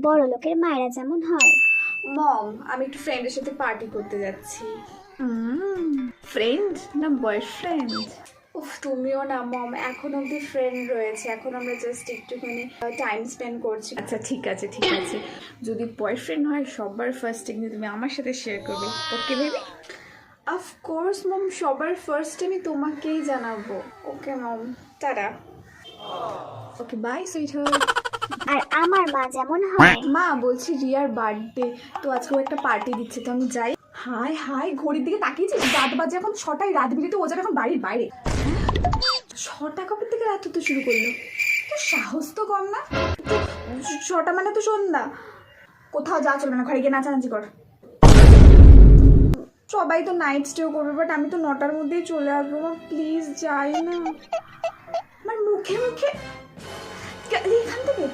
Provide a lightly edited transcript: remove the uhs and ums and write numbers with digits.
বড় লোকের মায়েরা যেমন হয়। মম, আমি একটু ফ্রেন্ডের সাথে পার্টি করতে যাচ্ছি। ফ্রেন্ড না বয়ফ্রেন্ড? উফ, তুমিও না মম, এখন অব্দি ফ্রেন্ড রয়েছে, এখন আমরা জাস্ট একটুখানি টাইম স্পেন্ড করছি। আচ্ছা ঠিক আছে ঠিক আছে, যদি বয়ফ্রেন্ড হয় সবার ফার্স্টে কিন্তু তুমি আমার সাথে শেয়ার করবে, ওকে বেবি? অফকোর্স মম, সবার ফার্স্ট আমি তোমাকেই জানাবো। ওকে মম, টাটা। Okay bye sweetheart. আর আমার মা যেমন হয়। মা, বলছি রিয়ার বার্থডে, তো আজকে ও একটা পার্টি দিচ্ছে, তো আমি যাই। হাই হাই, ঘড়ির দিকে তাকিয়েছিস? রাত বাজে এখন 6টায়, রাত বিরেতে ও যেন এখন বাড়ির বাইরে। 6টা কবে থেকে রাত হতে শুরু করলো? তো সাহস তো কম না। 6টা মানে তো সন্ধ্যা। কোথাও যাওয়া চলবে না, ঘরে গিয়ে নাচানাচি কর। সবাই তো নাইট স্টেও করবে, বাট আমি তো 9টার মধ্যেই চলে আসবো। মা প্লিজ যাই না। আমার মুখে মুখে গেলি এখান থেকে।